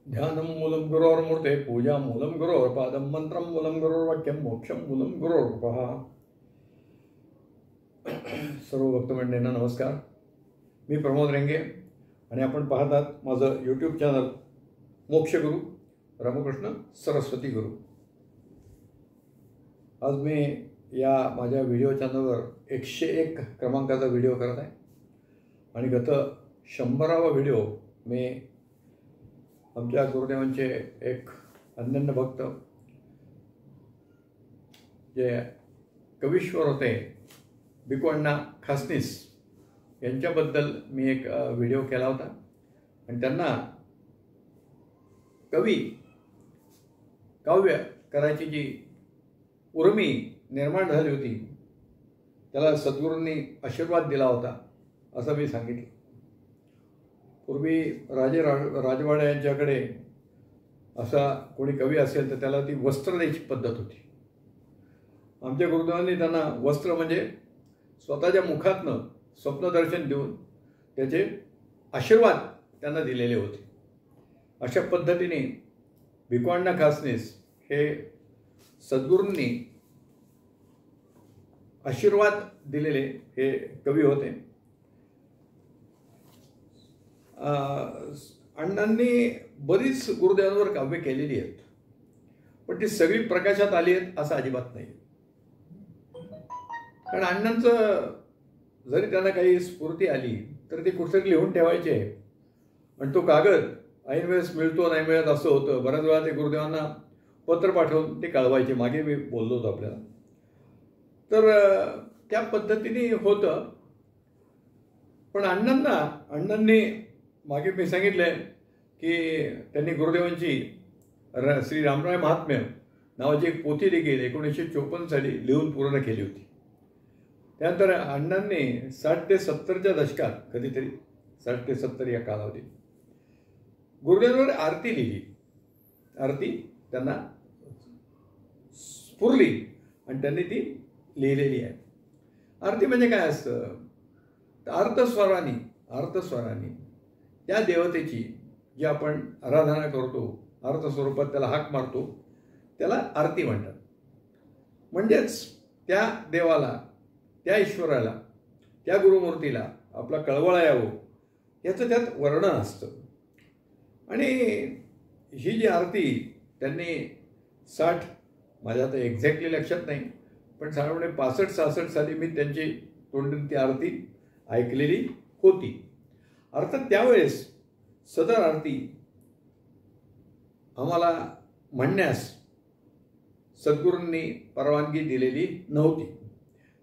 ध्यानं मूलं गुरोर्मूर्ते पूजा मूलं गुरोर्पादं मंत्रं मूलं गुरोर्वाक्यं मोक्षं मूलं गुरोर्पः. सर्व भक्तमंडळींना नमस्कार. मी प्रमोद रेंगे आणि आपण पाहतात माझं यूट्यूब चॅनल मोक्षगुरू रामकृष्ण सरस्वती गुरु. आज मी या माझ्या व्हिडिओ चॅनलवर 101 क्रमांकाचा व्हिडिओ करत आहे आणि गत 100वा व्हिडिओ मी आमच्या गुरुदेवांचे एक अनन्य भक्त जे कवीश्वर होते भिकू अण्णा खासनीस यांच्याबद्दल मी एक व्हिडिओ केला होता आणि त्यांना काव्य करायची जी उर्मी निर्माण झाली होती त्याला सद्गुरूंनी आशीर्वाद दिला होता असं मी सांगितलं. पूर्वी राजवाडा यांच्याकडे असा कोणी कवी असेल तर त्याला ती वस्त्र द्यायची पद्धत होती. आमच्या गुरुदेवांनी त्यांना वस्त्र म्हणजे स्वतःच्या मुखातनं स्वप्नदर्शन देऊन त्याचे आशीर्वाद त्यांना दिलेले होते. अशा पद्धतीने भिकू अण्णा खासनीस हे सद्गुरूंनी आशीर्वाद दिलेले हे कवी होते. अण्णांनी बरीच गुरुदेवांवर काव्य केलेली आहेत पण ती सगळी प्रकाशात आली आहेत असं अजिबात नाही. कारण अण्णांचं जरी त्यांना काही स्फूर्ती आली तर ते कुठेतरी लिहून ठेवायचे आणि तो कागद ऐन वेळेस मिळतो नाही मिळत असं होतं. बऱ्याच वेळा ते गुरुदेवांना पत्र पाठवून ते कळवायचे. मागे मी बोललो होतो आपल्याला. तर त्या पद्धतीने होतं. पण अण्णांनी मागे मी सांगितलंय की त्यांनी गुरुदेवांची श्री रामराय महात्म्य नावाची एक पोथी देखील 1954 साली लिहून पूर्ण केली होती. त्यानंतर अण्णांनी 60 ते 70च्या दशकात कधीतरी 60 ते 70 या कालावधीत गुरुदेवांवर आरती लिहिली. आरती त्यांना स्फुरली आणि त्यांनी ती लिहिलेली आहे. आरती म्हणजे काय असतं तर अर्थस्वरांनी त्या देवतेची जी आपण आराधना करतो अर्थ स्वरूपात त्याला हाक मारतो त्याला आरती म्हणतात. म्हणजेच त्या देवाला त्या ईश्वराला त्या गुरुमूर्तीला आपला कळवळा यावं याचं त्यात वर्णन असतं. आणि ही जी आरती त्यांनी 60 माझ्या आता एक्झॅक्टली लक्षात नाही पण साधारणपणे 65-66 साली मी त्यांची तोंडून ती आरती ऐकलेली होती. अर्थात त्यावेळेस सदर आरती आम्हाला म्हणण्यास सद्गुरूंनी परवानगी दिलेली नव्हती.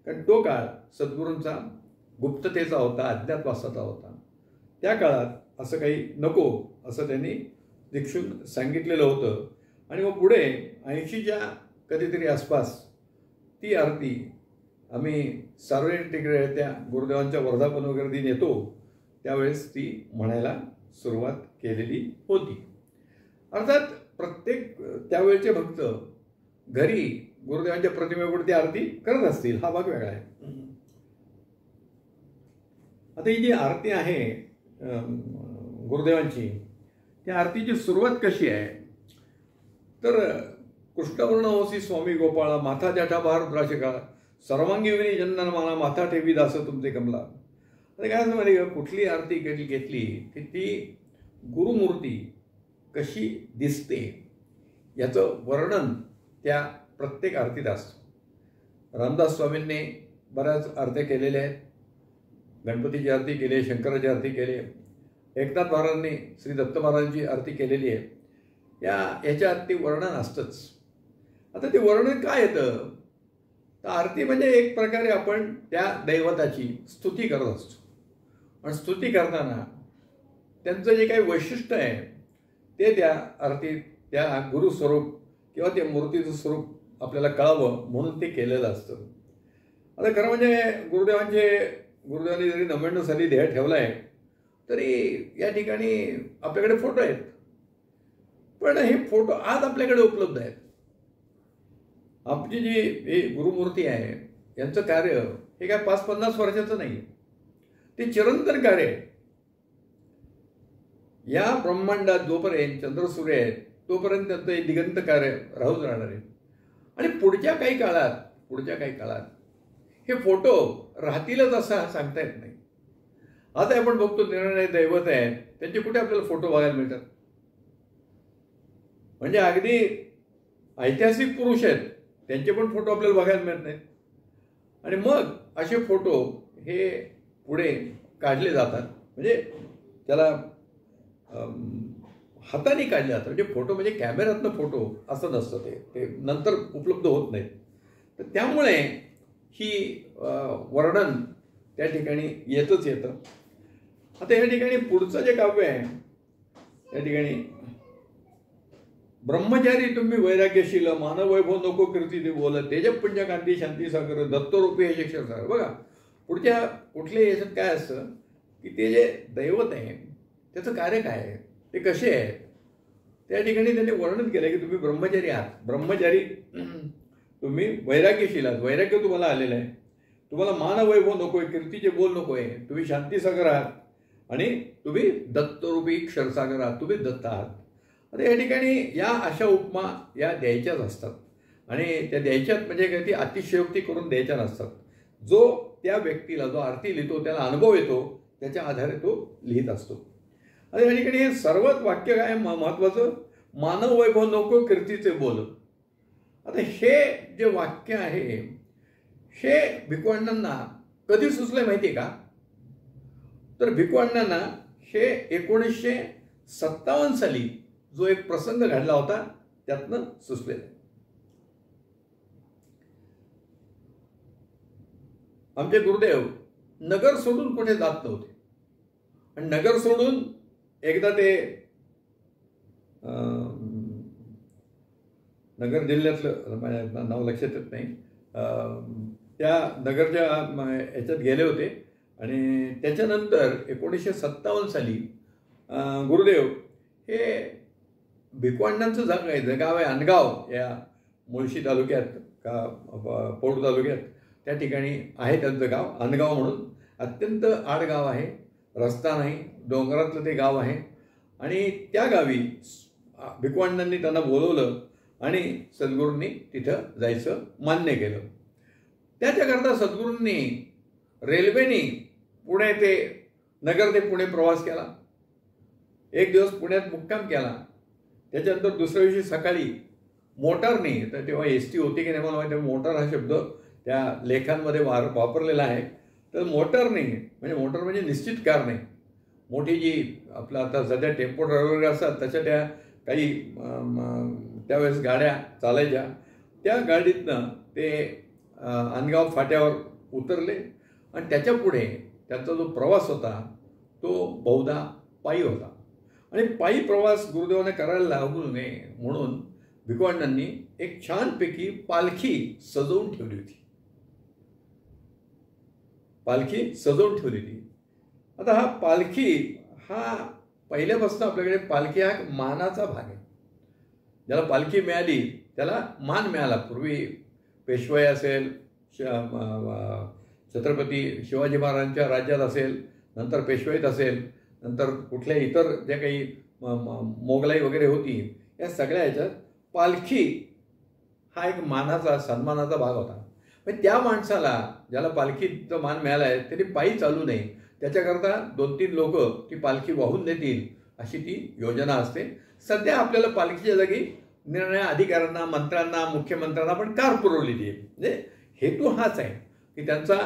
कारण तो काळ सद्गुरूंचा गुप्ततेचा होता, अज्ञातवासाचा होता. त्या काळात असं काही नको असं त्यांनी दीक्षून सांगितलेलं होतं. आणि मग पुढे 80च्या कधीतरी आसपास ती आरती आम्ही सार्वजनिकरित्या गुरुदेवांच्या वर्धापन वगैरे दिन येतो त्यावेळेस ती म्हणायला सुरुवात केलेली होती. अर्थात प्रत्येक त्यावेळचे भक्त घरी गुरुदेवांच्या प्रतिमेपुढे ती आरती करत असतील हा भाग वेगळा आहे. आता ही जी आरती आहे गुरुदेवांची त्या आरतीची सुरुवात कशी आहे तर कृष्णवर्ण होसी स्वामी गोपाळा माथा जटा भार द्राशका सर्वांगी विनी जन्नन माना माथा ठेवी दास तुमचे कमला. आता काय असं माहिती का कुठली आरती घेतली की ती गुरुमूर्ती कशी दिसते याचं वर्णन त्या प्रत्येक आरतीत असतं. रामदास स्वामींनी बऱ्याच आरत्या केलेल्या आहेत. गणपतीची आरती केली, शंकराची आरती केली. एकनाथ महाराजांनी श्री दत्त महाराजांची आरती केलेली आहे. याच्यात ते वर्णन असतंच. आता ते वर्णन काय येतं तर आरती म्हणजे एक प्रकारे आपण त्या दैवताची स्तुती करत असतो आणि स्तुती करताना त्यांचं जे काही वैशिष्ट्य आहे ते त्या आरतीत त्या गुरुस्वरूप किंवा त्या मूर्तीचं स्वरूप आपल्याला कळावं म्हणून ते केलेलं असतं. आता खरं म्हणजे गुरुदेवांनी जरी 99 साली देह ठेवला आहे तरी या ठिकाणी आपल्याकडे फोटो आहेत पण हे फोटो आज आपल्याकडे उपलब्ध आहेत. आमची जी ही गुरुमूर्ती आहे यांचं कार्य हे काय 5-50 वर्षाचं नाही, ते चिरंतन कार्य आहे. या ब्रह्मांडात जोपर्यंत चंद्रसूर्य आहेत तोपर्यंत त्यांचं हे दिगंत कार्य राहूच राहणार आहे. आणि पुढच्या काही काळात हे फोटो राहतीलच असं सांगता येत नाही. आता आपण बघतो निर्णय दैवत आहेत त्यांचे कुठे आपल्याला फोटो बघायला मिळतात. म्हणजे अगदी ऐतिहासिक पुरुष आहेत त्यांचे पण फोटो आपल्याला बघायला मिळत नाहीत. आणि मग असे फोटो हे पुढे काढले जातात. म्हणजे त्याला हाताने काढले जातात. म्हणजे फोटो म्हणजे कॅमेऱ्यातनं फोटो असं नसतं, ते नंतर उपलब्ध होत नाहीत. तर त्यामुळे ही वर्णन त्या ठिकाणी येतं. आता या ठिकाणी पुढचं जे काव्य आहे त्या ठिकाणी ब्रह्मचारी तुम्ही वैराग्यशील मानव वैभव नको कीर्ती ते बोल तेज पुण्यकांती शांती सागर दत्तरूपी हे शिक्षण सागर. बघा पुढच्या कुठल्याही याच्यात काय असतं की ते जे दैवत आहे त्याचं कार्य काय आहे, ते कसे आहे, त्या ठिकाणी त्यांनी वर्णन केलं की तुम्ही ब्रह्मचारी आहात. ब्रह्मचारी तुम्ही वैराग्यशील आहात, वैराग्य तुम्हाला आलेलं आहे. तुम्हाला मानवैभव नको आहे, कीर्तीचे बोल नको आहे, तुम्ही शांतीसागर आहात आणि तुम्ही दत्तरूपी क्षरसागर आहात, तुम्ही दत्त आहात. आता या ठिकाणी या अशा उपमा या द्यायच्याच असतात. आणि त्या द्यायच्यात म्हणजे काय ती अतिशयोक्ती करून द्यायच्या नसतात. जो त्या व्यक्तीला जो आरती लिहितो त्याला अनुभव येतो त्याच्या आधारे तो लिहित असतो. आता या ठिकाणी हे सर्वच वाक्य काय महत्त्वाचं, मानव वैभव नको कीर्तीचे बोल. आता हे जे वाक्य आहे हे भिकूअण्णांना कधी सुचलं माहिती आहे का? तर भिकूअण्णांना हे 1957 साली जो एक प्रसंग घडला होता त्यातनं सुचलेलं. आमचे गुरुदेव नगर सोडून कुठे जात नव्हते. आणि नगर सोडून एकदा ते नगर जिल्ह्यातलं माझ्या नाव लक्षात येत नाही, त्या नगरच्या ह्याच्यात गेले होते. आणि त्याच्यानंतर 1957 साली गुरुदेव हे भिकूअण्णांचं गाव आहे अनगाव या मुळशी तालुक्यात का पौड तालुक्यात त्या ठिकाणी आहे त्यांचं गाव अनगाव म्हणून. अत्यंत आडगाव आहे, रस्ता नाही, डोंगरातलं ते गाव आहे. आणि त्या गावी भिकूअण्णांनी त्यांना बोलवलं आणि सद्गुरूंनी तिथं जायचं मान्य केलं. त्याच्याकरता सद्गुरूंनी रेल्वेने पुणे ते नगर ते पुणे प्रवास केला. एक दिवस पुण्यात मुक्काम केला. त्याच्यानंतर दुसऱ्या दिवशी सकाळी मोटारने, तर तेव्हा ST होती की नाही मला माहिती, मोटार हा शब्द त्या लेखांमध्ये वापरलेला आहे. तर मोटारने म्हणजे मोटार म्हणजे निश्चित कार नाही, मोठी जी आपलं आता सध्या टेम्पो ड्रायव्हर असतात तशा त्या काही त्यावेळेस गाड्या चालायच्या. त्या गाडीतनं ते अनगाव फाट्यावर उतरले आणि त्याच्या पुढे त्यांचा जो प्रवास होता तो बहुधा पायी होता. आणि पायी प्रवास गुरुदेवाने करायला लागू नये म्हणून भिकूअण्णांनी एक छानपैकी पालखी सजवून ठेवली होती. आता हा पालखी हा पहिल्यापासून आपल्याकडे पालखी हा मानाचा भाग आहे. ज्याला पालखी मिळाली त्याला मान मिळाला. पूर्वी पेशवाई असेल, छत्रपती शिवाजी महाराजांच्या राज्यात असेल, नंतर पेशवाईत असेल, नंतर कुठल्या इतर ज्या काही मोगलाई वगैरे होती, या सगळ्या ह्याच्यात पालखी हा एक मानाचा सन्मानाचा भाग होता. पण त्या माणसाला ज्याला पालखीचा मान मिळाला आहे त्यांनी पायी चालू नये, त्याच्याकरता 2-3 लोक ती पालखी वाहून नेतील अशी ती योजना असते. सध्या आपल्याला पालखीच्या जागी निर्णय अधिकाऱ्यांना, मंत्र्यांना, मुख्यमंत्र्यांना पण कार पुरवलेली आहे. म्हणजे हेतू हाच आहे की त्यांचा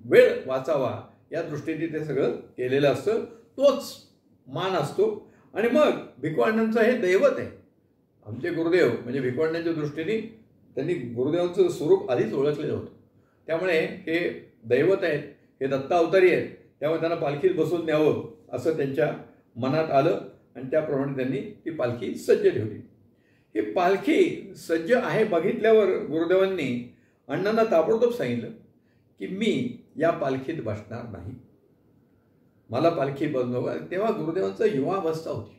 वेळ वाचावा या दृष्टीने ते सगळं केलेलं असतं. तोच मान असतो. आणि मग भिकूअण्णांचं हे दैवत आहे. आमचे गुरुदेव म्हणजे भिकूअण्णांच्या दृष्टीने त्यांनी गुरुदेवांचं स्वरूप आधीच ओळखलेलं होतं. त्यामुळे हे दैवत आहेत, हे दत्त अवतारी आहेत, त्यामुळे त्यांना पालखीत बसून न्यावं असं त्यांच्या मनात आलं आणि त्याप्रमाणे त्यांनी ती पालखी सज्ज ठेवली. ही पालखी सज्ज आहे बघितल्यावर गुरुदेवांनी अण्णांना ताबडतोब सांगितलं की मी या पालखीत बसणार नाही, मला पालखी बनवा. तेव्हा गुरुदेवांचा युवावस्था होती.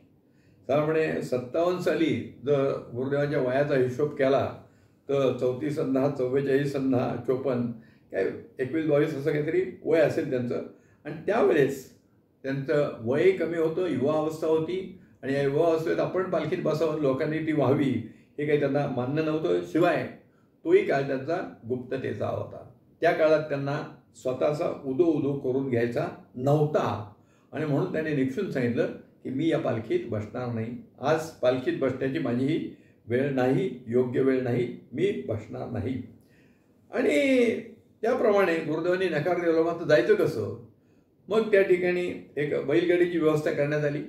त्यामुळे 57 साली जर गुरुदेवांच्या वयाचा हिशोब केला तर 34 संधा, 44 संधा, 54 काय 21-22 असं काहीतरी वय असेल त्यांचं. आणि त्यावेळेस त्यांचं वय कमी होतं, युवा अवस्था होती आणि या युवा अवस्थेत आपण पालखीत बसावं, लोकांनी ती व्हावी हे काही त्यांना मान्य नव्हतं. शिवाय तोही काळ त्यांचा गुप्ततेचा होता. त्या काळात त्यांना स्वतःचा उदो करून घ्यायचा नव्हता आणि म्हणून त्याने निक्षून सांगितलं की मी या पालखीत बसणार नाही. आज पालखीत बसण्याची माझी ही वेळ नाही, योग्य वेळ नाही, मी बसणार नाही. आणि त्याप्रमाणे गुरुदेवांनी नकार दिला. मात्र जायचं कसं? मग त्या ठिकाणी एक बैलगाडीची व्यवस्था करण्यात आली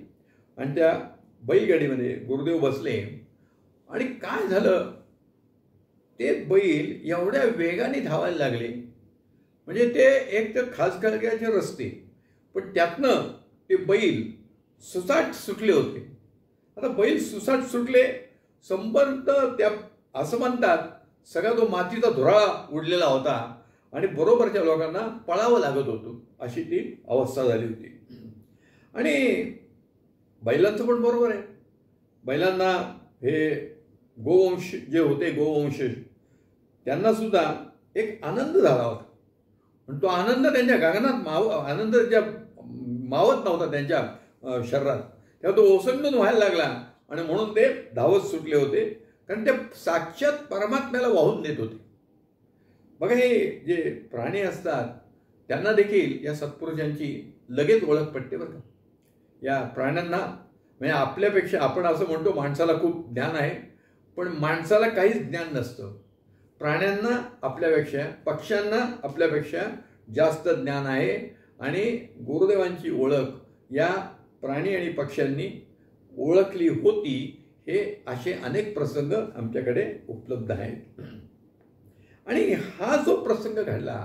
आणि त्या बैलगाडीमध्ये गुरुदेव बसले. आणि काय झालं, ते बैल एवढ्या वेगाने धावायला लागले, म्हणजे ते एक तर खासखळग्याचे रस्ते, पण त्यातनं ते बैल सुसाट सुटले होते. आता बैल सुसाट सुटले, संबंध त्या असं म्हणतात सगळा तो मातीचा धुराळा उडलेला होता आणि बरोबरच्या लोकांना पळावं लागत होतं, अशी ती अवस्था झाली होती. आणि बैलांचं पण बरोबर आहे. बैलांना हे गोवंश जे होते, गोवंश, त्यांना सुद्धा एक आनंद झाला होता. पण तो आनंद त्यांच्या गगनात आनंद ज्या मावत नव्हता त्यांच्या शरीरात, तेव्हा तो ओसंडून व्हायला लागला आणि म्हणून ते धावत सुटले होते, कारण ते साक्षात परमात्म्याला वाहून नेत होते. बघा, हे जे प्राणी असतात त्यांना देखील या सत्पुरुषांची लगेच ओळख पडते बरं का. या प्राण्यांना म्हणजे आपल्यापेक्षा, आपण असं म्हणतो माणसाला खूप ज्ञान आहे, पण माणसाला काहीच ज्ञान नसतं. प्राण्यांना आपल्यापेक्षा, पक्ष्यांना आपल्यापेक्षा जास्त ज्ञान आहे. आणि गुरुदेवांची ओळख या प्राणी आणि पक्ष्यांनी ओळखली होती, हे असे अनेक प्रसंग आमच्याकडे उपलब्ध आहेत. आणि हा जो प्रसंग घडला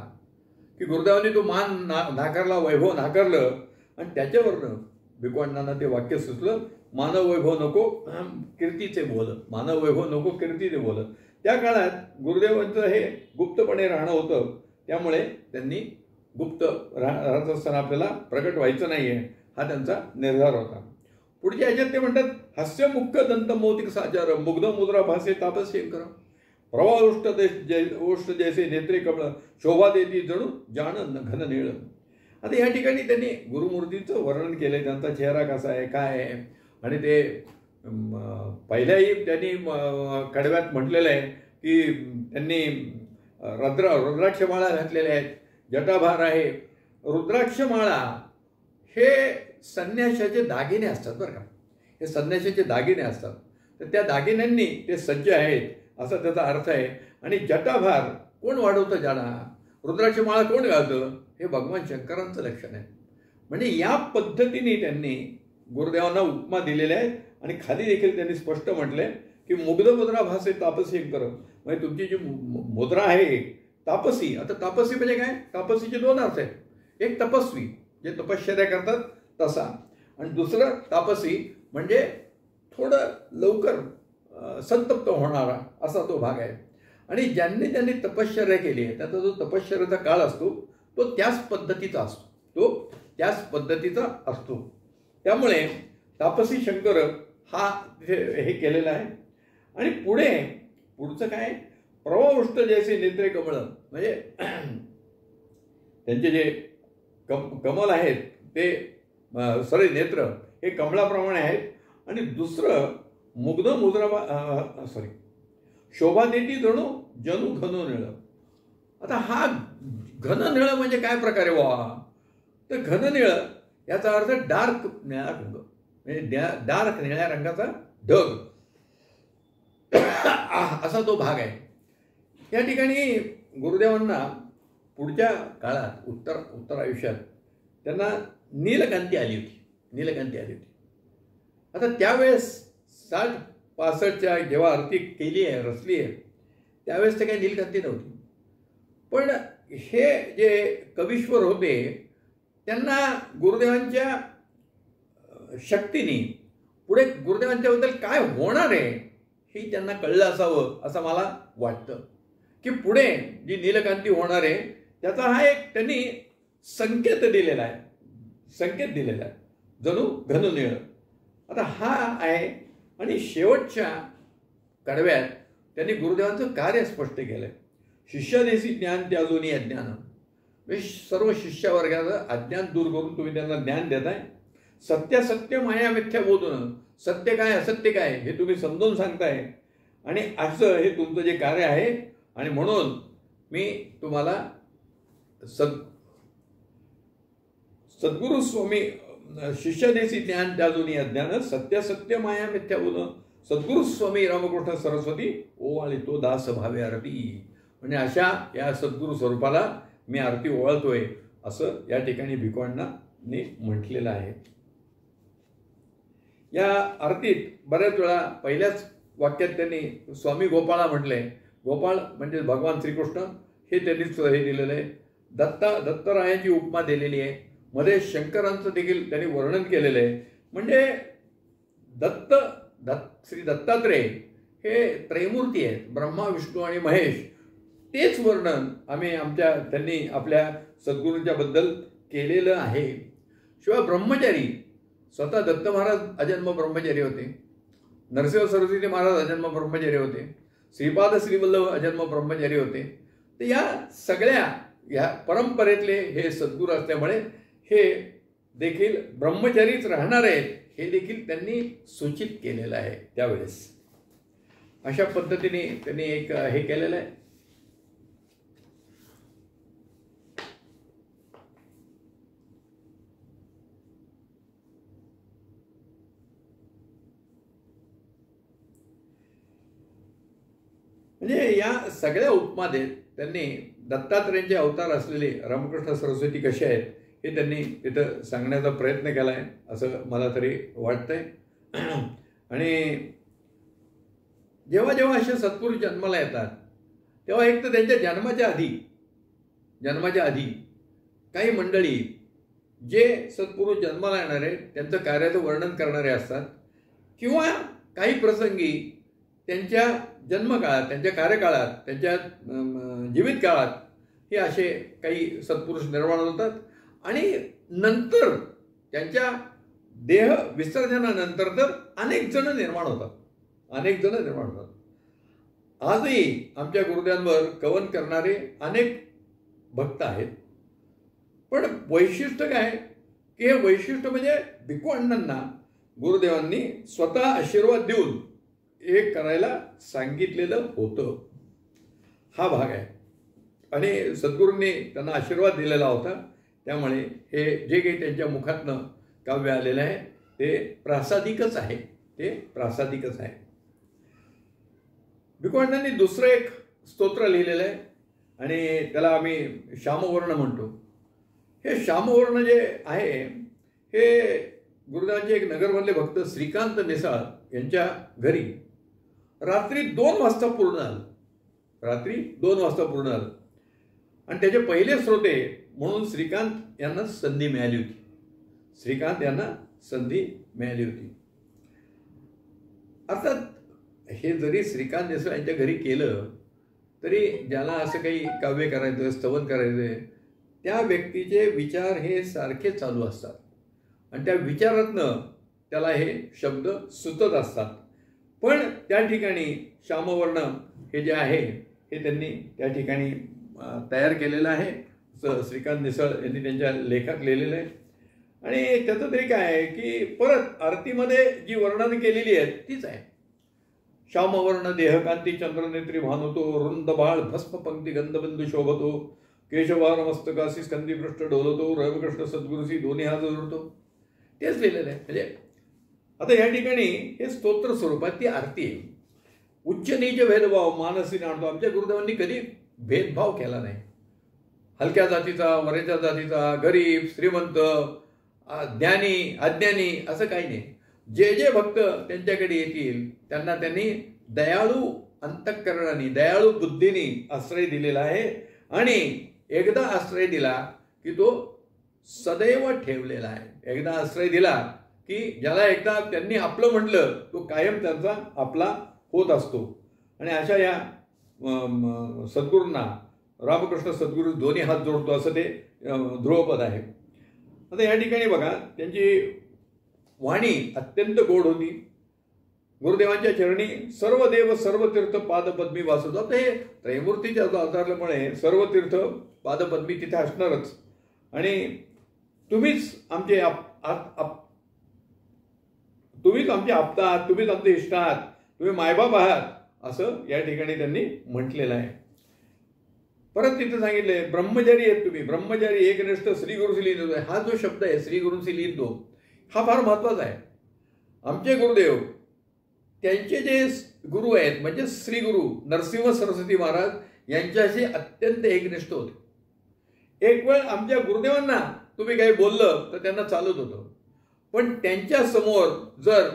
की गुरुदेवांनी तो मान नाकारला, वैभव नाकारलं आणि त्याच्यावरनं भिकवांना ते वाक्य सुचलं, मानव वैभव नको कीर्तीचे बोल, मानव वैभव नको कीर्तीचे बोल. त्या काळात गुरुदेवांचं हे गुप्तपणे राहणं होतं, त्यामुळे त्यांनी गुप्त राहत असताना आपल्याला प्रकट व्हायचं नाही आहे, हा त्यांचा निर्धार होता. पुढच्या ह्याच्यात ते म्हणतात, हास्यमुख्य दंत मोतिक साचार मुग्ध मुद्रा भासे तापस्यंकर प्रवाह जैसे नेत्रे कमळ शोभा देती जणू जाण घन निळ. आता या ठिकाणी त्यांनी गुरुमूर्तीचं वर्णन केलंय, त्यांचा चेहरा कसा आहे, काय आहे. आणि ते पहिल्याही त्यांनी कडव्यात म्हटलेलं आहे की त्यांनी रुद्राक्षमाळा घातलेल्या आहेत, जटाभार आहे. रुद्राक्षमाळा हे संन्याशाचे दागिने असतात बरं का, हे संन्याशाचे दागिने असतात. तर त्या दागिन्यांनी ते सज्ज आहेत असा त्याचा अर्थ आहे. आणि जटाभार कोण वाढवतं जाणा, रुद्राक्षमाळा कोण घालतं, हे भगवान शंकरांचं लक्षण आहे. म्हणजे या पद्धतीने त्यांनी गुरुदेवांना उपमा दिलेल्या आहेत. आणि खाली देखील त्यांनी स्पष्ट म्हटले की मुग्ध मुद्रा भासे तापस्यंकर, म्हणजे तुमची जी मुद्रा आहे तापसी. आता तापसी म्हणजे काय? तापसीचे दोन अर्थ आहेत. एक तपस्वी जे तपश्चर्या करतात तसा, आणि दुसरं तापसी म्हणजे थोडं लवकर संतप्त होणारा असा तो भाग आहे. आणि ज्यांनी तपश्चर्या केली आहे त्याचा जो तपश्चर्याचा काळ असतो तो त्याच पद्धतीचा असतो. त्यामुळे तापसी शंकर हा हे केलेला आहे. आणि पुढचं काय? प्रवाह जैसे नेत्रे कमळ, म्हणजे त्यांचे जे कमल आहेत ते नेत्र हे कमळाप्रमाणे आहेत. आणि दुसरं मुग्ध मुद्रा शोभा देती जणू घन निळ. आता हा घन निळ म्हणजे काय प्रकारे व्हा? तर घन निळ याचा अर्थ डार्क निळा रंग, म्हणजे डार्क निळ्या रंगाचा ढग असा तो भाग आहे. या ठिकाणी गुरुदेवांना पुढच्या काळात उत्तर आयुष्यात त्यांना नीलकांती आली होती. आता त्यावेळेस 60-65च्या जेव्हा आरती केली आहे, रचली आहे, त्यावेळेस ते काही नीलकांती नव्हती. पण हे जे कवीश्वर होते त्यांना गुरुदेवांच्या शक्तीने पुढे गुरुदेवांच्याबद्दल काय होणार आहे हे त्यांना कळलं असावं असं मला वाटतं. की पुढे जी नीलकांती होणार आहे त्याचा हा एक त्यांनी संकेत दिलेला आहे, जणू घन निळ. आता हा आहे. आणि शेवटच्या कडव्यात त्यांनी गुरुदेवांचं कार्य स्पष्ट केलंय. शिष्यादेशी ज्ञान त्याजोनी अज्ञान, सर्व शिष्यवर्गाचं अज्ञान दूर करून तुम्ही त्यांना ज्ञान देताय. सत्य माया मिथ्या बोधून सत्य काय असत्य काय हे तुम्ही समजून सांगताय. आणि असं हे तुमचं जे कार्य आहे. आणि म्हणून मी तुम्हाला सद्गुरु स्वामी शिष्यदेशी ज्ञान त्या दोन्ही अज्ञान सत्य माया मिथ्या बोधून सद्गुरु स्वामी रामकृष्ण सरस्वती ओवाळी तो दास भावे आरती. म्हणजे अशा या सद्गुरु स्वरूपाला मी आरती ओवाळतोय असं या ठिकाणी भिकवांनी म्हटलेलं आहे. या आरतीत बऱ्याच वेळा पहिल्याच वाक्यात त्यांनी स्वामी गोपाळा म्हटलंय. गोपाळ म्हणजे भगवान श्रीकृष्ण हे त्यांनीच हे दिलेलं आहे. दत्तरायांची उपमा दिलेली आहे. मध्ये शंकरांचं देखील त्यांनी वर्णन केलेलं आहे. म्हणजे श्री दत्तात्रेय हे त्रैमूर्ती आहेत, ब्रह्मा विष्णू आणि महेश. तेच वर्णन त्यांनी आपल्या सद्गुरूंच्या बद्दल केलेलं आहे. शिवाय ब्रह्मचारी स्वतः दत्त महाराज अजन्म ब्रह्मचारी होते. नरसिंह सरस्वती महाराज अजन्म ब्रह्मचारी होते. श्रीपाद श्रीवल्लभ अजन्म ब्रह्मचारी होते. तर या सगळ्या ह्या परंपरेतले हे सद्गुरू असल्यामुळे हे देखील ब्रह्मचारीच राहणार आहेत हे देखील त्यांनी सूचित केलेलं आहे त्यावेळेस. अशा पद्धतीने त्यांनी एक हे केलेलं आहे. म्हणजे या सगळ्या उपमा देत त्यांनी दत्तात्रेयांचे अवतार असलेले रामकृष्ण सरस्वती कसे आहेत हे त्यांनी तिथं सांगण्याचा प्रयत्न केला आहे असं मला तरी वाटतंय. आणि जेव्हा जेव्हा असे सत्पुरुष जन्माला येतात तेव्हा एक तर त्यांच्या जन्माच्या आधी काही मंडळी जे सत्पुरुष जन्माला येणार आहेत त्यांचं कार्याचं वर्णन करणारे असतात. किंवा काही प्रसंगी त्यांच्या जन्मकाळात, त्यांच्या कार्यकाळात, त्यांच्या जीवित काळात हे असे काही सत्पुरुष निर्माण होतात. आणि नंतर त्यांच्या देह विसर्जनानंतर तर अनेक जण निर्माण होतात. आजही आमच्या गुरुद्यांवर कवन करणारे अनेक भक्त आहेत. पण वैशिष्ट्य काय की हे वैशिष्ट्य म्हणजे भिकवांना गुरुदेवांनी स्वतः आशीर्वाद देऊन हे करायला सांगितलेलं होतं. हा भाग आहे. आणि सद्गुरूंनी त्यांना आशीर्वाद दिलेला होता. त्यामुळे हे जे काही त्यांच्या मुखातनं काव्य आलेलं आहे ते प्रासादिकच आहे. भिकवांनी दुसरं एक स्तोत्र लिहिलेलं आहे आणि त्याला आम्ही श्यामवर्ण म्हणतो. हे श्यामवर्ण जे आहे हे गुरुदेवांचे एक नगरमधले भक्त श्रीकांत नेसाळ यांच्या घरी रात्री 2 वाजता पूर्ण झालं. आणि त्याचे पहिले श्रोते म्हणून श्रीकांत यांना संधी मिळाली होती. अर्थात हे जरी श्रीकांत देसाई यांच्या घरी केलं तरी ज्याला असं काही काव्य करायचं, स्तवन करायचं, त्या व्यक्तीचे विचार हे सारखे चालू असतात आणि त्या विचारातनं त्याला हे शब्द सुचत असतात. पण त्या ठिकाणी श्यामवर्ण हे जे आहे हे त्यांनी त्या ठिकाणी तयार केलेलं आहे. श्रीकांत निसळ यांनी त्यांच्या लेखात लिहिलेलं आहे. आणि त्याचं तरी काय आहे की परत आरतीमध्ये जी वर्णन केलेली आहेत तीच आहे. श्यामवर्ण देहकांती चंद्रनेत्री भानुतो, रुंद बाळ भस्म पंक्ती गंधबंधू शोभतो, केशवार मस्तकासी स्कंदी पृष्ठ डोलतो, रविकृष्ण सद्गुरुसी दोन्ही हात जोडतो. तेच लिहिलेलं आहे. म्हणजे आता या ठिकाणी हे स्तोत्र स्वरूपात ती आरती आहे. उच्च नीच भेदभाव मानसी आणतो. आमच्या गुरुदेवांनी कधी भेदभाव केला नाही. हलक्या जातीचा, वरेच्या जातीचा, गरीब श्रीमंत, ज्ञानी अज्ञानी असं काही नाही. जे जे भक्त त्यांच्याकडे येतील त्यांना त्यांनी दयाळू अंतःकरणाने, दयाळू बुद्धीने आश्रय दिलेला आहे. आणि एकदा आश्रय दिला की तो सदैव ठेवलेला आहे. एकदा आश्रय दिला की ज्याला एकदा त्यांनी आपलं म्हटलं तो कायम त्यांचा आपला होत असतो. आणि अशा या सद्गुरूंना रामकृष्ण सद्गुरू दोन्ही हात जोडतो असं ते ध्रुवपद आहे. आता या ठिकाणी बघा त्यांची वाणी अत्यंत गोड होती. गुरुदेवांच्या चरणी सर्व देव सर्व तीर्थ पादपद्मी वासुदा. हे त्रैमूर्तीच्या अवतारल्यामुळे सर्व तीर्थ पादपद्मी तिथे असणारच. आणि तुम्हीच आमचे तुम्हीच आमचे आप्त आहात, तुम्हीच आमचे इष्ट आहात, तुम्ही मायबाप आहात, असं या ठिकाणी त्यांनी म्हटलेलं आहे. परत तिथे सांगितलंय ब्रह्मचारी आहेत तुम्ही, ब्रह्मचारी एकनिष्ठ श्री गुरुशी लीन. हा जो शब्द आहे श्री गुरुशी लीन तो, हा फार महत्वाचा आहे. आमचे गुरुदेव त्यांचे जे गुरु आहेत म्हणजे श्री गुरु नरसिंह सरस्वती महाराज यांच्याशी अत्यंत एकनिष्ठ होते. एक वेळ आमच्या गुरुदेवांना तुम्ही काही बोललं तर त्यांना चालत होतं, पण त्यांच्या समोर जर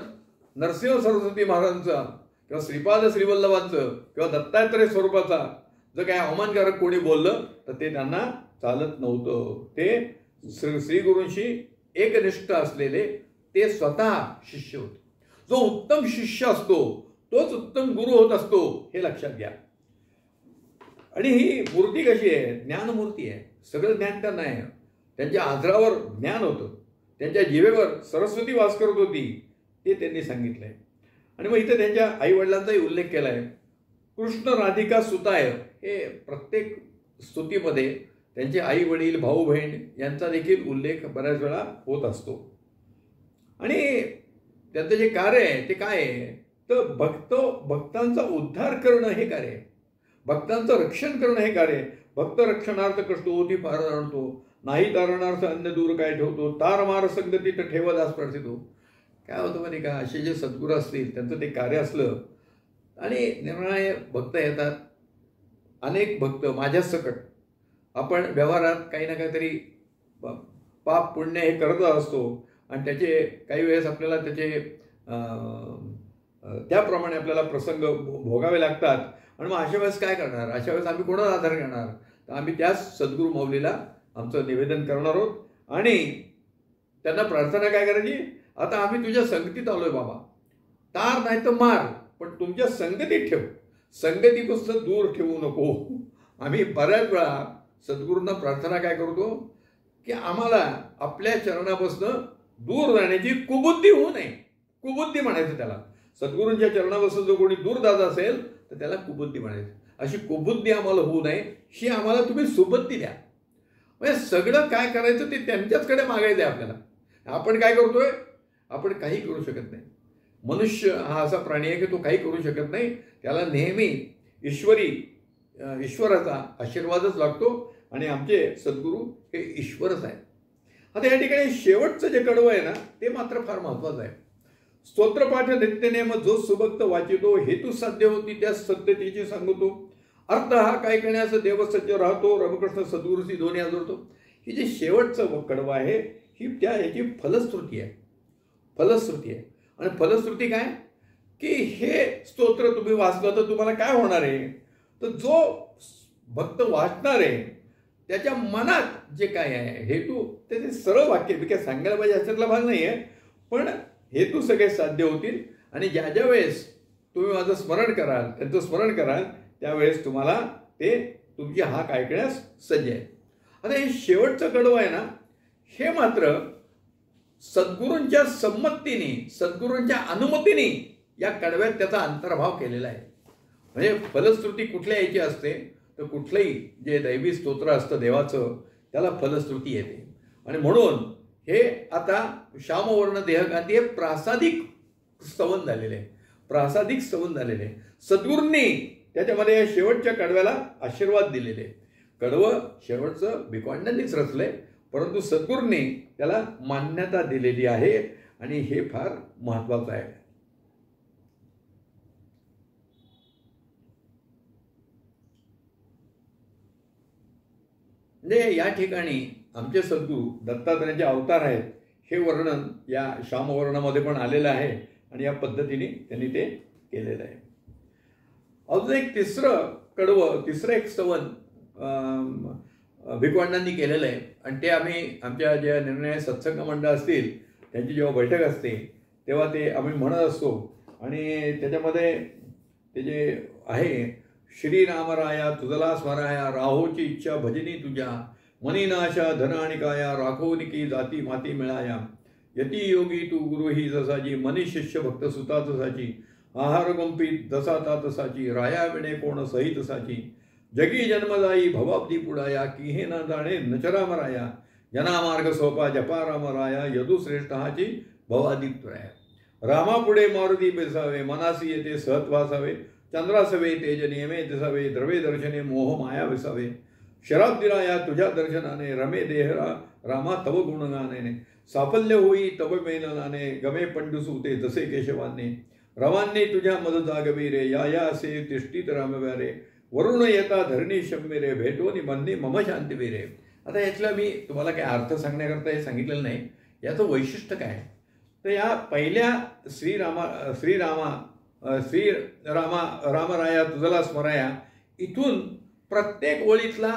नरसिंह सरस्वती महाराजांचा किंवा श्रीपाद श्रीवल्लभांचं किंवा दत्तात्रय स्वरूपाचा जर काही अवमानकारक कोणी बोललं तर ते त्यांना चालत नव्हतं. ते श्री गुरूंशी एकनिष्ठ असलेले ते स्वतः शिष्य होते. जो उत्तम शिष्य असतो तोच उत्तम गुरु होत असतो, हे लक्षात घ्या. आणि ही मूर्ती कशी आहे? ज्ञानमूर्ती आहे. सगळं ज्ञान त्यांना आहे. त्यांच्या आधारावर ज्ञान होतं, त्यांच्या जिभेवर सरस्वती वास करत होती, ते त्यांनी सांगितलंय. आणि मग इथे त्यांच्या आई वडिलांचाही उल्लेख केलाय. कृष्ण राधिका सुताय, हे प्रत्येक स्तुतीमध्ये त्यांचे आई वडील भाऊ बहीण यांचा देखील उल्लेख बऱ्याच वेळा होत असतो. आणि त्यांचं जे कार्य आहे ते काय आहे तर भक्तांचा उद्धार करणं हे कार्य आहे, भक्तांचं रक्षण करणं हे कार्य आहे. भक्त रक्षणार्थ कष्ट होती पार जाणतो, नाही तारणार्थ अन्य दूर काय ठेवतो, तार मार संगती तर ठेवदास प्रार्थितो. काय होतं माहिती का, असे जे सद्गुरू असतील त्यांचं ते कार्य असलं आणि निर्णय भक्त येतात. अनेक भक्त माझ्या सकट आपण व्यवहारात काही ना काहीतरी पाप पुण्य हे करत असतो आणि त्याचे काही वेळेस आपल्याला त्याचे त्याप्रमाणे आपल्याला प्रसंग भोगावे लागतात. आणि मग अशा वेळेस काय करणार? अशा वेळेस आम्ही कोणाला आधार घेणार? तर आम्ही त्याच सद्गुरू माऊलीला आमचं निवेदन करणार आहोत आणि त्यांना प्रार्थना काय करायची, आता आम्ही तुझ्या संगतीत आलोय बाबा, तार नाही तर मार, पण तुमच्या संगतीत ठेव, संगतीपासून दूर ठेवू नको. आम्ही बऱ्याच वेळा सद्गुरूंना प्रार्थना काय करतो की आम्हाला आपल्या चरणापासून दूर जाण्याची कुबुद्धी होऊ नये. कुबुद्धी म्हणायचं त्याला. सद्गुरूंच्या चरणापासून जो कोणी दूर जात असेल तर त्याला कुबुद्धी म्हणायचं. अशी कुबुद्धी आम्हाला होऊ नये, ही आम्हाला तुम्ही सुबुद्धी द्या. म्हणजे सगळं काय करायचं ते त्यांच्याचकडे मागायचं आहे आपल्याला. आपण काय करतोय? आपण काही करू शकत नाही. मनुष्य हा असा प्राणी आहे की तो काही करू शकत नाही. त्याला नेहमी ईश्वराचा आशीर्वादच लागतो आणि आमचे सद्गुरू हे ईश्वरच आहे. आता या ठिकाणी शेवटचं जे कडवं आहे ना ते मात्र फार महत्वाचं आहे. स्तोत्रपाठ नित्यनेम जो सुभक्त वाचितो, हेतू साध्य होती त्या सत्यतेची सांगतो, अर्थ हा काय करण्यास देवसज्ज राहतो, रमकृष्ण सद्गुरूशी दोन्ही आजोरतो. ही जे शेवटचं कडवं आहे ही त्या याची फलश्रुती आहे. फलश्रुती आहे. आणि फलश्रुती काय की हे स्तोत्र तुम्ही वाचलं तर तुम्हाला काय होणार आहे तर जो भक्त वाचणार आहे त्याच्या मनात जे काय आहे हेतू त्याचे सरळ वाक्य मी काय सांगायला पाहिजे याच्यातला भाग नाही आहे, पण हेतू सगळे साध्य होतील. आणि ज्या ज्या वेळेस तुम्ही माझं स्मरण कराल, त्यांचं स्मरण कराल, त्यावेळेस तुम्हाला ते तुमची हाक ऐकण्यास सज्ज आहे. आता हे शेवटचं कडवं आहे ना हे मात्र सद्गुरूंच्या संमतीने, सद्गुरूंच्या अनुमतीने या कडव्यात त्याचा अंतर्भाव केलेला आहे. म्हणजे फलश्रुती कुठल्या याची असते तर कुठलंही जे दैवी स्तोत्र असतं देवाचं त्याला फलश्रुती येते. आणि म्हणून हे आता श्यामवर्ण देहकांती हे प्रासादिक स्तवन झालेले आहे. प्रासादिक स्तवन झालेले आहे. सद्गुरूंनी त्याच्यामध्ये या शेवटच्या कडव्याला आशीर्वाद दिलेले. कडवं शेवटचं भिकवांड्यांनीच रचलंय, परंतु सद्गुरूंनी त्याला मान्यता दिलेली आहे आणि हे फार महत्वाचं आहे. म्हणजे या ठिकाणी आमचे सद्गुरू दत्तात्रयांचे अवतार आहेत हे वर्णन या श्यामवर्णामध्ये पण आलेलं आहे आणि या पद्धतीने त्यांनी ते केलेलं आहे. अजून एक तिसरं कडवं, तिसरं एक स्तवन भिकवांडांनी केलेलं आहे आणि ते आम्ही आमच्या ज्या निर्णय सत्संग मंडळ असतील त्यांची जेव्हा बैठक असते तेव्हा ते आम्ही म्हणत असतो. आणि त्याच्यामध्ये ते जे आहे श्रीरामराया तुझला स्मराया, राहोची इच्छा भजनी तुझ्या, मनी नाशा धन आणि काया, राखोनिकी जाती माती मिळाया, यती योगी तू गुरु ही जसाची, मनी शिष्य भक्त सुता तसाची, आहार गुंफीत जसा ता तसाची, राया विणे कोण सहित साची, जगी जन्मदायी भवाब्दी पुढाया, की हे न जाणे नचराम राया, जना मार्ग सोपा जपा राम राया, यदु श्रेष्ठ हाची भवादिक राया. रामापुढे मारुती बेसावे, मनासी येते सहत्वासावे, चंद्रासवे तेज नियमे दिसावे, द्रवे दर्शने मोह माया विसावे, शराब दिराया तुझ्या दर्शनाने, रमे देहरा रामा तव गुणगाने, साफल्य होई तव मेलनाने, गमे पंडुसूते जसे केशवाने, रवांनी तुझ्या मद जागवी रे, या असे तिष्ठित रामव्यारे, वरुण येता धरणी शम्य रे, भेटोनी बंदी मम शांती रे. आता यातला मी तुम्हाला काय अर्थ सांगण्याकरता हे सांगितलेलं नाही. याचं वैशिष्ट्य काय तर या पहिल्या रामराया तुझला स्मराया इथून प्रत्येक ओळीतला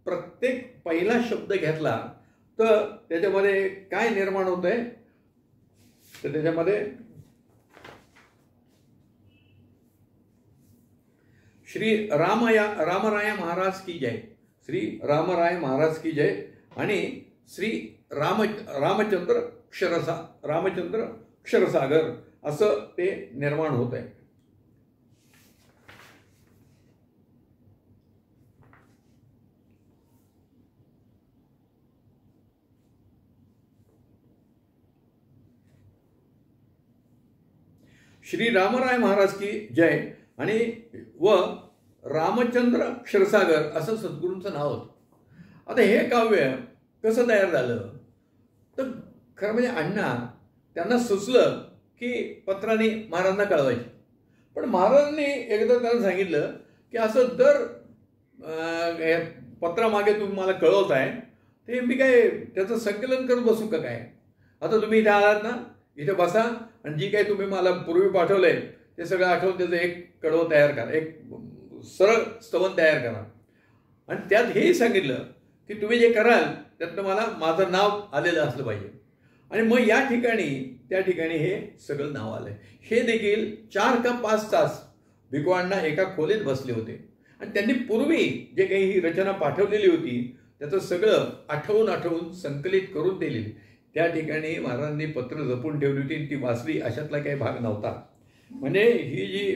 प्रत्येक पहिला शब्द घेतला तर त्याच्यामध्ये काय निर्माण होत आहे तर त्याच्यामध्ये श्री रामराया महाराज की जय, श्री रामराय महाराज की जय आणि श्री रामचंद्र क्षरसागर असं ते निर्माण होत आहे. श्री रामराय महाराज की जय आणि व रामचंद्र क्षरसागर असं सद्गुरूंचं नाव होतं. आता हे काव्य कसं तयार झालं तर खरं म्हणजे अण्णा त्यांना सुचलं की पत्राने महाराजांना कळवायचे. पण महाराजांनी एकदा त्यांना सांगितलं की असं दर पत्रामागे तुम्ही मला कळवत आहे ते मी काय त्याचं संकलन करत बसू का काय. आता तुम्ही इथे आलात ना, इथे बसा आणि जी काही तुम्ही मला पूर्वी पाठवलंय ते सगळं आठवून त्याचं एक कडवं तयार करा, एक सरळ स्तवन तयार करा आणि त्यात हेही सांगितलं की तुम्ही जे कराल त्यातनं मला माझं नाव आलेलं असलं पाहिजे. आणि मग या ठिकाणी त्या ठिकाणी हे सगळं नाव आलंय. हे देखील 4 का 5 तास भिकवांना एका खोलीत बसले होते आणि त्यांनी पूर्वी जे काही ही रचना पाठवलेली होती त्याचं सगळं आठवून संकलित करून ते लिहिले. त्या ठिकाणी महाराजांनी पत्र जपून ठेवली होती आणि ती वाचली अशातला काही भाग नव्हता. म्हणजे ही जी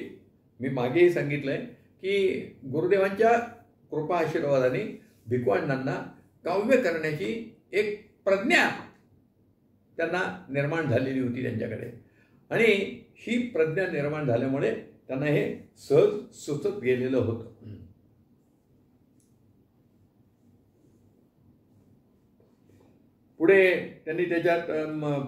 मी मागेही सांगितलंय की गुरुदेवांच्या कृपा आशीर्वादाने भिकवांना काव्य करण्याची एक प्रज्ञा त्यांना निर्माण झालेली होती त्यांच्याकडे आणि ही प्रज्ञा निर्माण झाल्यामुळे त्यांना हे सहज सुचत गेलेलं होतं. पुढे त्यांनी त्याच्यात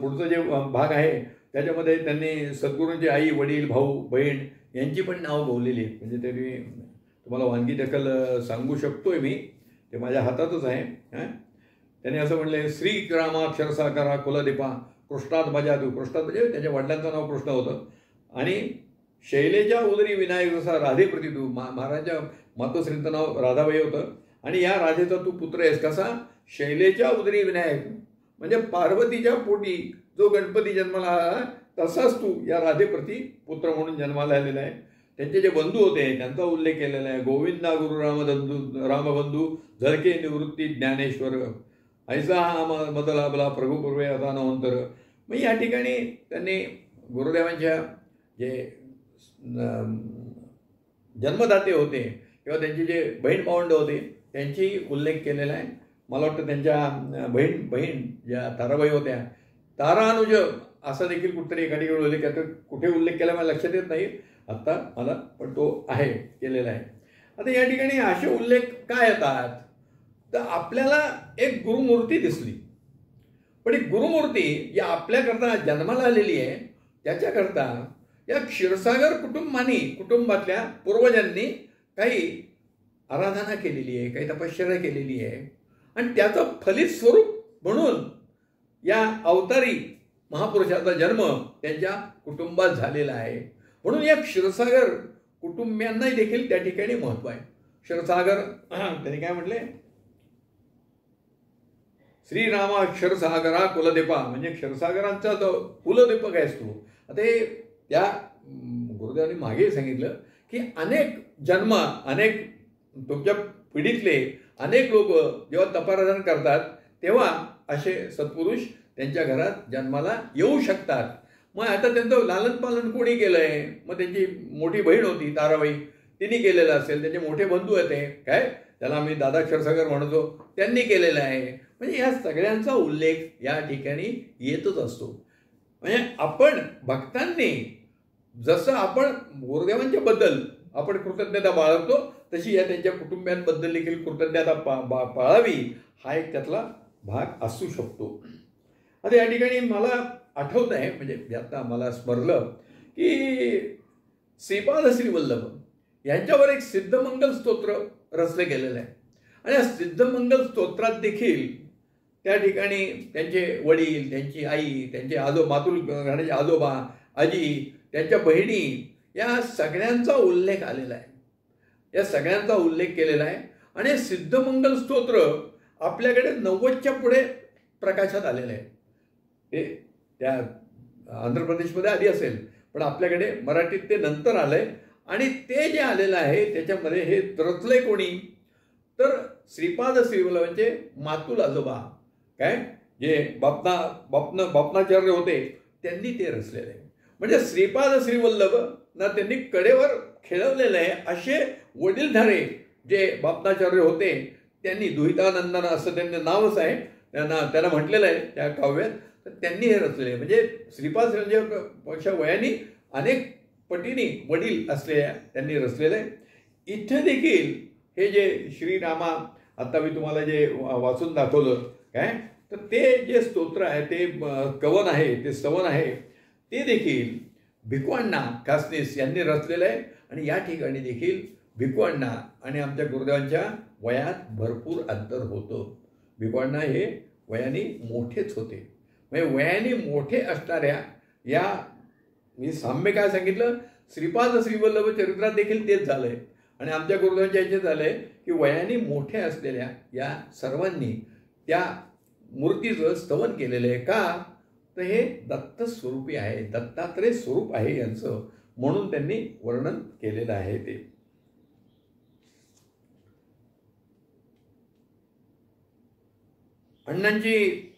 पुढचं जे भाग आहे त्याच्यामध्ये त्यांनी सद्गुरूंची आई, वडील, भाऊ, बहीण यांची पण नाव गवलेली आहेत. म्हणजे तरी तुम्हाला वानगी दखल सांगू शकतोय मी, ते माझ्या हातातच आहे. त्यांनी असं म्हणले, श्री रामाक्षरसाकारा कुलदीपा कृष्णात मजादू. कृष्णात म्हणजे त्याच्या वडिलांचं नाव कृष्ण होतं आणि शैलेच्या उदरी विनायक जसा राधे प्रतितू. महाराजांच्या मातोश्रींचं नाव राधाबाई होतं आणि या राधेचा तू पुत्र आहेस. कसा? शैलेच्या उदरी विनायक म्हणजे पार्वतीच्या पोटी जो गणपती जन्माला आला तसाच तू या राधेप्रती पुत्र म्हणून जन्माला आलेला आहे. त्यांचे जे बंधू होते त्यांचा उल्लेख केलेला आहे. गोविंदा गुरु रामबंधू झळके निवृत्ती ज्ञानेश्वर ऐसा हा मदलाबला प्रभुपूर्वे अदा नवंतर. मग या ठिकाणी त्यांनी गुरुदेवांच्या जे जन्मदाते होते किंवा त्यांचे जे बहीण भावंड होते त्यांची उल्लेख केलेला आहे. मला वाटतं त्यांच्या बहीण ज्या ताराबाई होत्या, तारानुज असा देखील कुठतरी एका ठिकाणी उल्लेख आहे. कुठे उल्लेख केला मला लक्षात येत नाही आत्ता मला, पण तो आहे केलेला आहे. आता या ठिकाणी असे उल्लेख काय येतात तर आपल्याला एक गुरुमूर्ती दिसली, पण एक गुरुमूर्ती या आपल्याकरता जन्माला आलेली आहे. त्याच्याकरता या क्षीरसागर कुटुंबातल्या पूर्वजांनी काही आराधना केलेली आहे, काही तपश्चर्या केलेली आहे आणि त्याचं फलित स्वरूप म्हणून या अवतारी महापुरुषाचा जन्म त्यांच्या कुटुंबात झालेला आहे. म्हणून या क्षीरसागर कुटुंबियांनाही देखील त्या ठिकाणी महत्व आहे. क्षीरसागर त्यांनी काय म्हटले, श्रीरामा क्षीरसागरा कुलदीपा म्हणजे क्षीरसागरांचा जो कुलदीपक आहेस तू. आता हे त्या गुरुदेवांनी मागे सांगितलं की अनेक जन्म अनेक तुमच्या पिढीतले अनेक लोक जेव्हा तपाराधन करतात तेव्हा असे सत्पुरुष त्यांच्या घरात जन्माला येऊ शकतात. मग आता त्यांचं लालन पालन कोणी केलंय? मग त्यांची मोठी बहीण होती ताराबाई, तिने केलेलं असेल. त्यांचे मोठे बंधू आहेत ते काय, त्याला आम्ही दादा क्षीरसागर म्हणतो, त्यांनी केलेलं आहे. म्हणजे या सगळ्यांचा उल्लेख या ठिकाणी येतच असतो. म्हणजे आपण भक्तांनी जसं आपण गुरुदेवांच्या बद्दल आपण कृतज्ञता बाळगतो, तशी या त्यांच्या कुटुंबियांबद्दल देखील कृतज्ञता पाळावी, हा एक त्यातला भाग असू शकतो. आता या ठिकाणी मला आठवत आहे, म्हणजे आता मला स्मरलं की श्रीपाद श्रीवल्लभ यांच्यावर एक सिद्धमंगल स्तोत्र रचलं गेलेलं आहे. आणि या सिद्धमंगल स्तोत्रात देखील त्या ठिकाणी त्यांचे वडील, त्यांची आई, त्यांचे मातुल घराण्याचे आजोबा, आजी, त्यांच्या बहिणी, या सगळ्यांचा उल्लेख आलेला आहे. या सगळ्यांचा उल्लेख केलेला आहे. आणि सिद्धमंगल स्तोत्र आपल्याकडे 90च्या पुढे प्रकाशात आलेलं आहे. ते त्या आंध्र प्रदेशमध्ये आधी असेल, पण आपल्याकडे मराठीत ते नंतर आलंय. आणि ते जे आलेलं आहे त्याच्यामध्ये हे रचलंय कोणी, तर श्रीपाद श्रीवल्लभांचे मातुल आजोबा काय, जे बापनाचार्य होते, त्यांनी ते रचलेलं आहे. म्हणजे श्रीपाद श्रीवल्लभ ना त्यांनी कडेवर खेळवलेलं आहे असे वडीलधारे जे बापनाचार्य होते, त्यांनी दुहितानंदन असं त्यांचं नावच आहे, त्यांना म्हटलेलं आहे त्या काव्यात. तर त्यांनी हे रचलेले. म्हणजे श्रीपाद श्रीवल्लभांच्या वयाने अनेक पटीने वडील असलेल्या त्यांनी रचलेलं आहे. इथे देखील हे जे श्रीरामा आता मी तुम्हाला जे वाचून दाखवलं काय, तर ते जे स्तोत्र आहे, ते कवन आहे, ते स्तवन आहे, ते देखील भिकूअण्णा कासनीस यांनी रचलेलं आहे. आणि या ठिकाणी देखील भिकूअण्णा आणि आमच्या गुरुदेवांच्या वयात भरपूर अंतर होतं. भिकूअण्णा हे वयाने मोठेच होते. म्हणजे वयाने मोठे असणाऱ्या या, मी साम्य काय सांगितलं, श्रीपाद श्रीवल्लभ चरित्रात देखील तेच झालंय. आणि आमच्या गुरुदेवांच्या याचे झालंय की वयाने मोठे असलेल्या या सर्वांनी त्या मूर्तीचं स्तवन केलेलं आहे. का, तर हे दत्त स्वरूपी आहे, दत्तात्रय स्वरूप आहे यांचं, म्हणून त्यांनी वर्णन केलेलं आहे. ते अण्णांची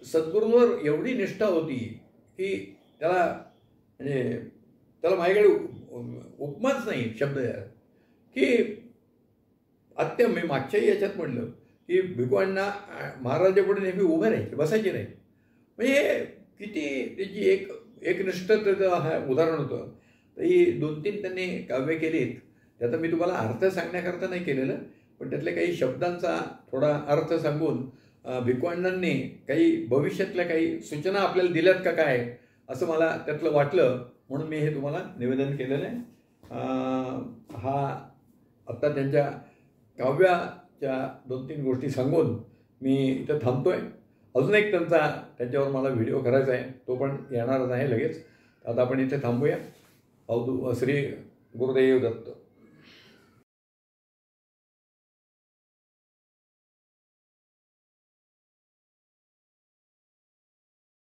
सद्गुरूंवर एवढी निष्ठा होती की त्याला म्हणजे त्याला माझ्याकडे उपमाच नाही शब्द, की मी मागच्याही याच्यात म्हटलं की भिकूअण्णा महाराजापुढे नेहमी उभे राहायचे, बसायचे नाही. म्हणजे किती त्याची एक निष्ठतेचं हा उदाहरण होतं. तर ही 2-3 त्यांनी काव्य केलीत. त्याचा मी तुम्हाला अर्थ सांगण्याकरता नाही केलेलं, पण त्यातल्या काही शब्दांचा थोडा अर्थ सांगून भिकूअण्णांनी काही भविष्यातल्या काही सूचना आपल्याला दिल्यात का काय, असं मला त्यातलं वाटलं, म्हणून मी हे तुम्हाला निवेदन केलेलं आहे. हा आत्ता त्यांच्या काव्याच्या 2-3 गोष्टी सांगून मी इथं थांबतोय. अजून एक त्यांच्यावर मला व्हिडिओ करायचा आहे, तो पण येणारच आहे लगेच. आता आपण इथे थांबूया. श्री गुरुदेव दत्त.